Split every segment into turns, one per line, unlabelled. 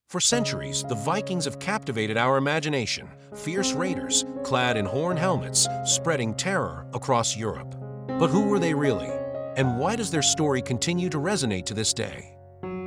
For centuries, the Vikings have captivated our imagination, fierce raiders, clad in horned helmets, spreading terror across Europe. But who were they really? And why does their story continue to resonate to this day?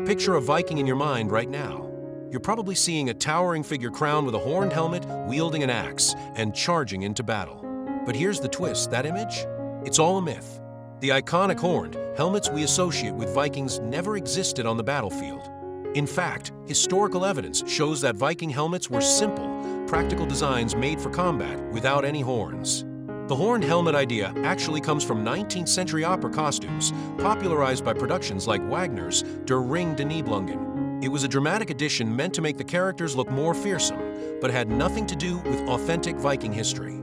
Picture a Viking in your mind right now. You're probably seeing a towering figure crowned with a horned helmet, wielding an axe, and charging into battle. But here's the twist, that image? It's all a myth. The iconic horned helmets we associate with Vikings never existed on the battlefield. In fact, historical evidence shows that Viking helmets were simple, practical designs made for combat without any horns. The horned helmet idea actually comes from 19th century opera costumes, popularized by productions like Wagner's Der Ring der Nibelungen. It was a dramatic addition meant to make the characters look more fearsome, but had nothing to do with authentic Viking history.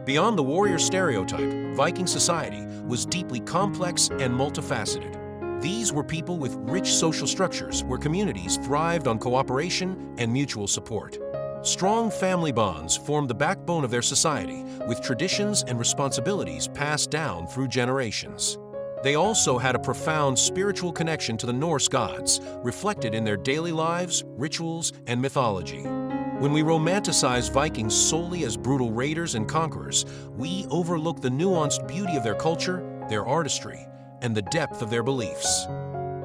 Beyond the warrior stereotype, Viking society was deeply complex and multifaceted. These were people with rich social structures where communities thrived on cooperation and mutual support. Strong family bonds formed the backbone of their society, with traditions and responsibilities passed down through generations. They also had a profound spiritual connection to the Norse gods, reflected in their daily lives, rituals, and mythology. When we romanticize Vikings solely as brutal raiders and conquerors, we overlook the nuanced beauty of their culture, their artistry, and the depth of their beliefs.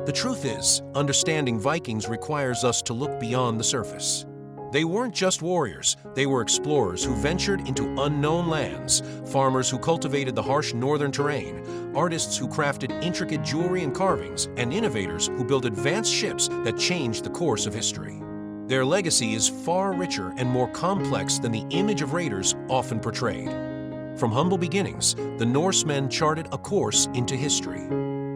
The truth is, understanding Vikings requires us to look beyond the surface. They weren't just warriors, they were explorers who ventured into unknown lands, farmers who cultivated the harsh northern terrain, artists who crafted intricate jewelry and carvings, and innovators who built advanced ships that changed the course of history. Their legacy is far richer and more complex than the image of raiders often portrayed. From humble beginnings, the Norsemen charted a course into history.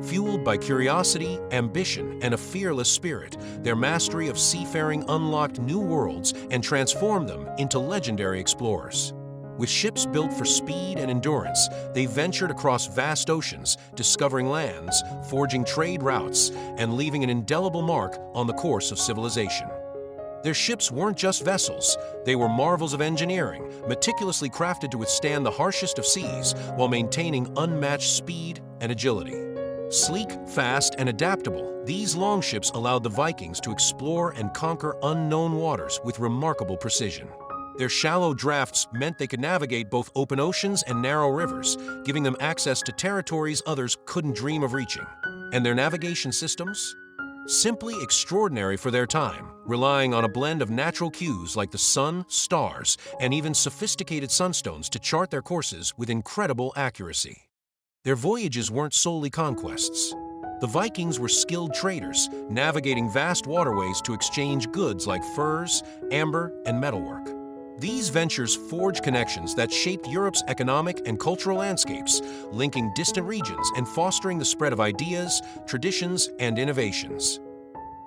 Fueled by curiosity, ambition, and a fearless spirit, their mastery of seafaring unlocked new worlds and transformed them into legendary explorers. With ships built for speed and endurance, they ventured across vast oceans, discovering lands, forging trade routes, and leaving an indelible mark on the course of civilization. Their ships weren't just vessels, they were marvels of engineering, meticulously crafted to withstand the harshest of seas while maintaining unmatched speed and agility. Sleek, fast, and adaptable, these longships allowed the Vikings to explore and conquer unknown waters with remarkable precision. Their shallow drafts meant they could navigate both open oceans and narrow rivers, giving them access to territories others couldn't dream of reaching. And their navigation systems? Simply extraordinary for their time, relying on a blend of natural cues like the sun, stars, and even sophisticated sunstones to chart their courses with incredible accuracy. Their voyages weren't solely conquests. The Vikings were skilled traders, navigating vast waterways to exchange goods like furs, amber, and metalwork. These ventures forged connections that shaped Europe's economic and cultural landscapes, linking distant regions and fostering the spread of ideas, traditions, and innovations.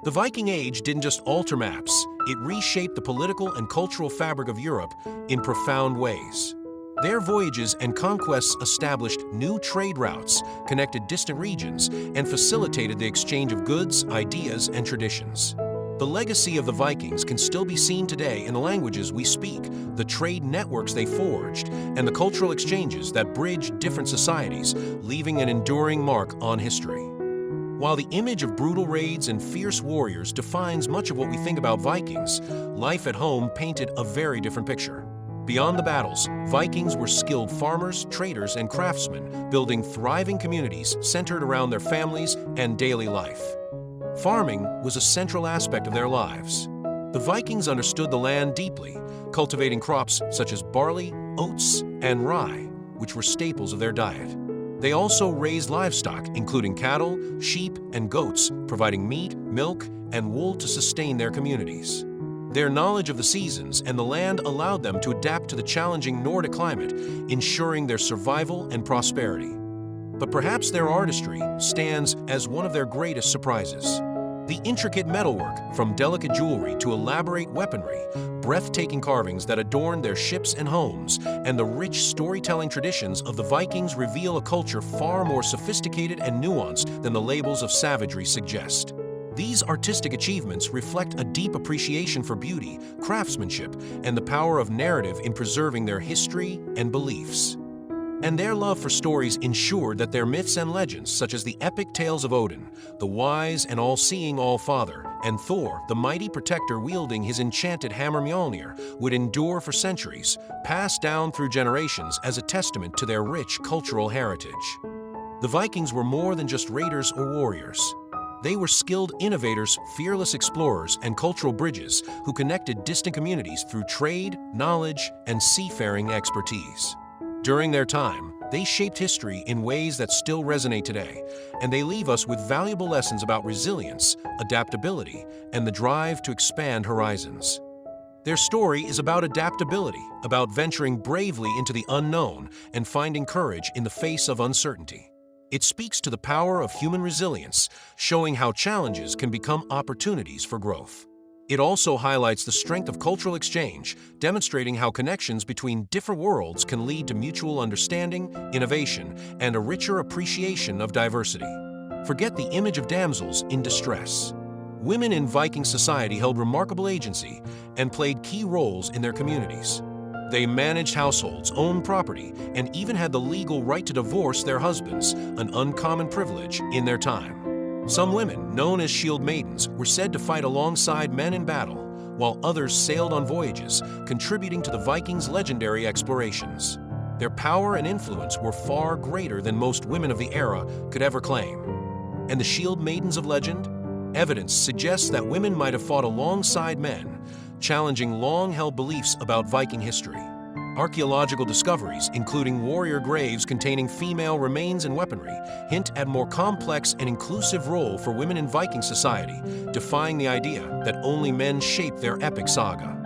The Viking Age didn't just alter maps, it reshaped the political and cultural fabric of Europe in profound ways. Their voyages and conquests established new trade routes, connected distant regions, and facilitated the exchange of goods, ideas, and traditions. The legacy of the Vikings can still be seen today in the languages we speak, the trade networks they forged, and the cultural exchanges that bridged different societies, leaving an enduring mark on history. While the image of brutal raids and fierce warriors defines much of what we think about Vikings, life at home painted a very different picture. Beyond the battles, Vikings were skilled farmers, traders, and craftsmen, building thriving communities centered around their families and daily life. Farming was a central aspect of their lives. The Vikings understood the land deeply, cultivating crops such as barley, oats, and rye, which were staples of their diet. They also raised livestock, including cattle, sheep, and goats, providing meat, milk, and wool to sustain their communities. Their knowledge of the seasons and the land allowed them to adapt to the challenging Nordic climate, ensuring their survival and prosperity. But perhaps their artistry stands as one of their greatest surprises. The intricate metalwork, from delicate jewelry to elaborate weaponry, breathtaking carvings that adorn their ships and homes, and the rich storytelling traditions of the Vikings reveal a culture far more sophisticated and nuanced than the labels of savagery suggest. These artistic achievements reflect a deep appreciation for beauty, craftsmanship, and the power of narrative in preserving their history and beliefs. And their love for stories ensured that their myths and legends, such as the epic tales of Odin, the wise and all-seeing All-Father, and Thor, the mighty protector wielding his enchanted hammer Mjolnir, would endure for centuries, passed down through generations as a testament to their rich cultural heritage. The Vikings were more than just raiders or warriors. They were skilled innovators, fearless explorers, and cultural bridges who connected distant communities through trade, knowledge, and seafaring expertise. During their time, they shaped history in ways that still resonate today, and they leave us with valuable lessons about resilience, adaptability, and the drive to expand horizons. Their story is about adaptability, about venturing bravely into the unknown and finding courage in the face of uncertainty. It speaks to the power of human resilience, showing how challenges can become opportunities for growth. It also highlights the strength of cultural exchange, demonstrating how connections between different worlds can lead to mutual understanding, innovation, and a richer appreciation of diversity. Forget the image of damsels in distress. Women in Viking society held remarkable agency and played key roles in their communities. They managed households, owned property, and even had the legal right to divorce their husbands, an uncommon privilege in their time. Some women, known as shield maidens, were said to fight alongside men in battle, while others sailed on voyages, contributing to the Vikings' legendary explorations. Their power and influence were far greater than most women of the era could ever claim. And the shield maidens of legend? Evidence suggests that women might have fought alongside men, challenging long-held beliefs about Viking history. Archaeological discoveries, including warrior graves containing female remains and weaponry, hint at a more complex and inclusive role for women in Viking society, defying the idea that only men shaped their epic saga.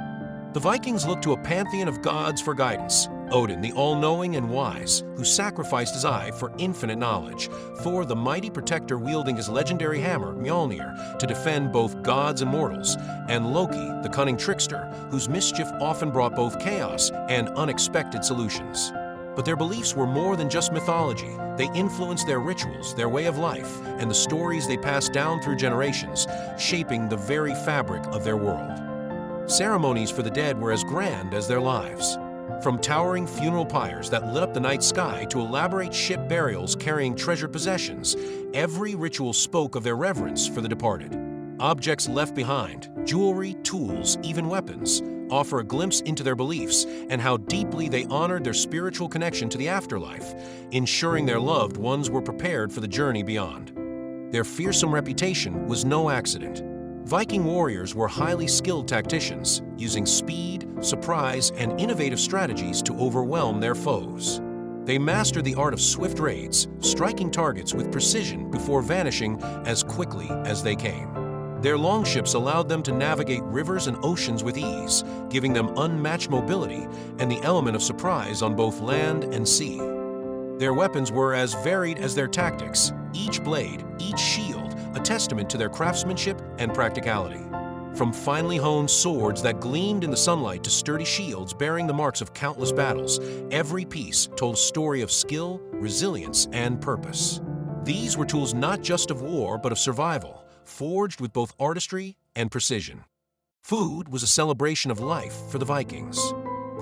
The Vikings looked to a pantheon of gods for guidance. Odin, the all-knowing and wise, who sacrificed his eye for infinite knowledge. Thor, the mighty protector wielding his legendary hammer, Mjolnir, to defend both gods and mortals. And Loki, the cunning trickster, whose mischief often brought both chaos and unexpected solutions. But their beliefs were more than just mythology. They influenced their rituals, their way of life, and the stories they passed down through generations, shaping the very fabric of their world. Ceremonies for the dead were as grand as their lives. From towering funeral pyres that lit up the night sky to elaborate ship burials carrying treasured possessions, every ritual spoke of their reverence for the departed. Objects left behind, jewelry, tools, even weapons, offer a glimpse into their beliefs and how deeply they honored their spiritual connection to the afterlife, ensuring their loved ones were prepared for the journey beyond. Their fearsome reputation was no accident. Viking warriors were highly skilled tacticians, using speed, surprise, and innovative strategies to overwhelm their foes. They mastered the art of swift raids, striking targets with precision before vanishing as quickly as they came. Their longships allowed them to navigate rivers and oceans with ease, giving them unmatched mobility and the element of surprise on both land and sea. Their weapons were as varied as their tactics, each blade, each shield, a testament to their craftsmanship and practicality. From finely honed swords that gleamed in the sunlight to sturdy shields bearing the marks of countless battles, every piece told a story of skill, resilience, and purpose. These were tools not just of war, but of survival, forged with both artistry and precision. Food was a celebration of life for the Vikings.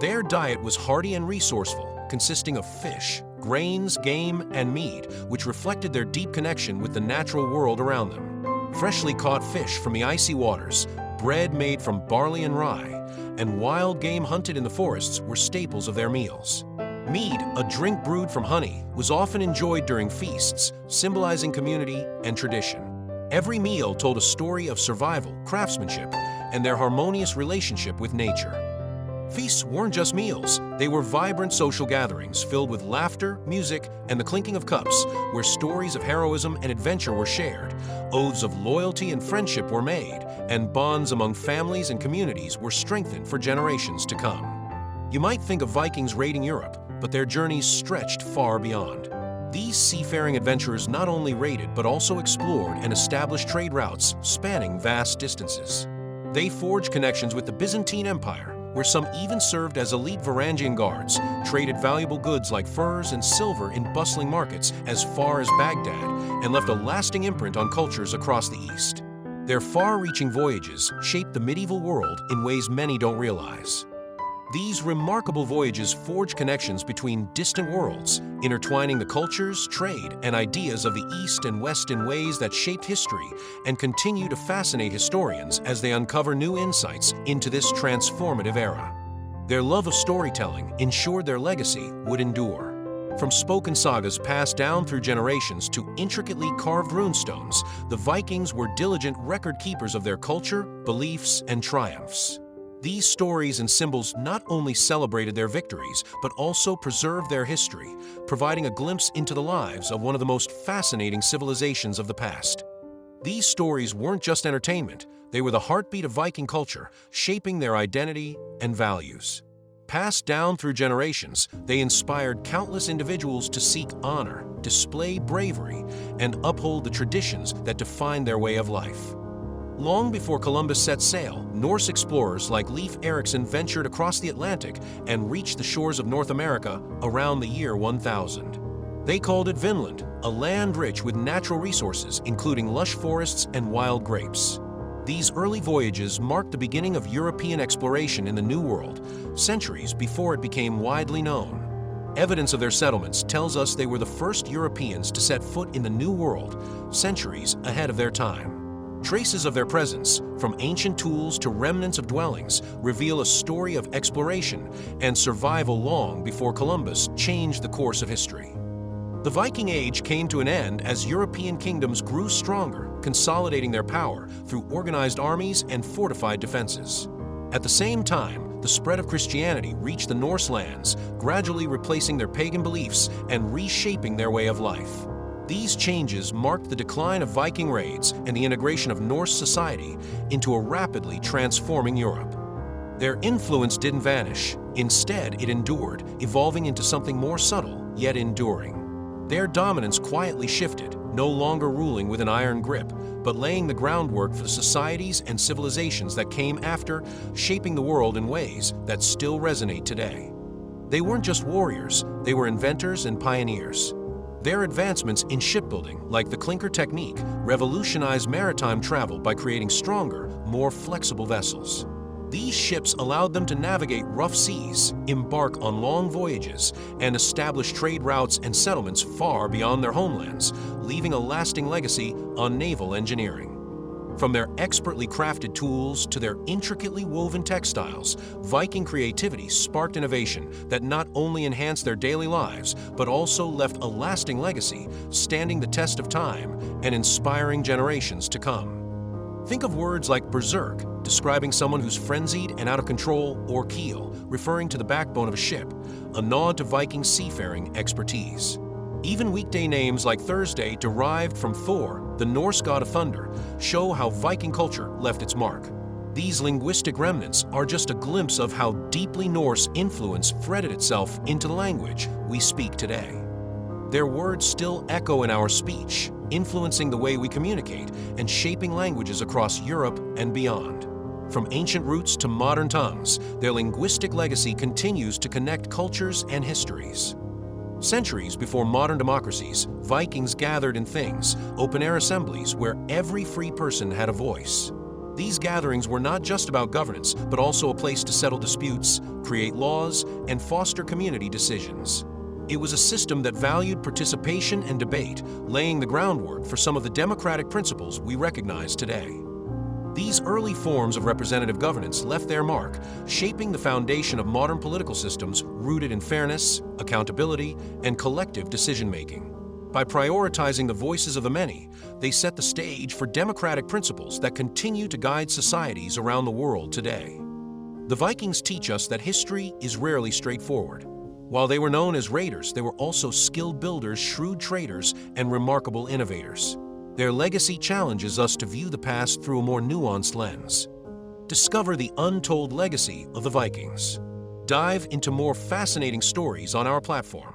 Their diet was hearty and resourceful, consisting of fish, grains, game, and meat, which reflected their deep connection with the natural world around them. Freshly caught fish from the icy waters, bread made from barley and rye, and wild game hunted in the forests were staples of their meals. Mead, a drink brewed from honey, was often enjoyed during feasts, symbolizing community and tradition. Every meal told a story of survival, craftsmanship, and their harmonious relationship with nature. Feasts weren't just meals, they were vibrant social gatherings filled with laughter, music, and the clinking of cups, where stories of heroism and adventure were shared, oaths of loyalty and friendship were made, and bonds among families and communities were strengthened for generations to come. You might think of Vikings raiding Europe, but their journeys stretched far beyond. These seafaring adventurers not only raided but also explored and established trade routes spanning vast distances. They forged connections with the Byzantine Empire, where some even served as elite Varangian guards, traded valuable goods like furs and silver in bustling markets as far as Baghdad, and left a lasting imprint on cultures across the East. Their far-reaching voyages shaped the medieval world in ways many don't realize. These remarkable voyages forge connections between distant worlds, intertwining the cultures, trade, and ideas of the East and West in ways that shaped history and continue to fascinate historians as they uncover new insights into this transformative era. Their love of storytelling ensured their legacy would endure. From spoken sagas passed down through generations to intricately carved runestones, the Vikings were diligent record keepers of their culture, beliefs, and triumphs. These stories and symbols not only celebrated their victories, but also preserved their history, providing a glimpse into the lives of one of the most fascinating civilizations of the past. These stories weren't just entertainment, they were the heartbeat of Viking culture, shaping their identity and values. Passed down through generations, they inspired countless individuals to seek honor, display bravery, and uphold the traditions that defined their way of life. Long before Columbus set sail, Norse explorers like Leif Erikson ventured across the Atlantic and reached the shores of North America around the year 1000. They called it Vinland, a land rich with natural resources, including lush forests and wild grapes. These early voyages marked the beginning of European exploration in the New World, centuries before it became widely known. Evidence of their settlements tells us they were the first Europeans to set foot in the New World, centuries ahead of their time. Traces of their presence, from ancient tools to remnants of dwellings, reveal a story of exploration and survival long before Columbus changed the course of history. The Viking Age came to an end as European kingdoms grew stronger, consolidating their power through organized armies and fortified defenses. At the same time, the spread of Christianity reached the Norse lands, gradually replacing their pagan beliefs and reshaping their way of life. These changes marked the decline of Viking raids and the integration of Norse society into a rapidly transforming Europe. Their influence didn't vanish. Instead, it endured, evolving into something more subtle, yet enduring. Their dominance quietly shifted, no longer ruling with an iron grip, but laying the groundwork for the societies and civilizations that came after, shaping the world in ways that still resonate today. They weren't just warriors, they were inventors and pioneers. Their advancements in shipbuilding, like the clinker technique, revolutionized maritime travel by creating stronger, more flexible vessels. These ships allowed them to navigate rough seas, embark on long voyages, and establish trade routes and settlements far beyond their homelands, leaving a lasting legacy on naval engineering. From their expertly crafted tools to their intricately woven textiles, Viking creativity sparked innovation that not only enhanced their daily lives, but also left a lasting legacy, standing the test of time and inspiring generations to come. Think of words like berserk, describing someone who's frenzied and out of control, or keel, referring to the backbone of a ship, a nod to Viking seafaring expertise. Even weekday names like Thursday, derived from Thor, the Norse god of thunder, show how Viking culture left its mark. These linguistic remnants are just a glimpse of how deeply Norse influence threaded itself into the language we speak today. Their words still echo in our speech, influencing the way we communicate and shaping languages across Europe and beyond. From ancient roots to modern tongues, their linguistic legacy continues to connect cultures and histories. Centuries before modern democracies, Vikings gathered in things, open-air assemblies where every free person had a voice. These gatherings were not just about governance, but also a place to settle disputes, create laws, and foster community decisions. It was a system that valued participation and debate, laying the groundwork for some of the democratic principles we recognize today. These early forms of representative governance left their mark, shaping the foundation of modern political systems rooted in fairness, accountability, and collective decision-making. By prioritizing the voices of the many, they set the stage for democratic principles that continue to guide societies around the world today. The Vikings teach us that history is rarely straightforward. While they were known as raiders, they were also skilled builders, shrewd traders, and remarkable innovators. Their legacy challenges us to view the past through a more nuanced lens. Discover the untold legacy of the Vikings. Dive into more fascinating stories on our platform.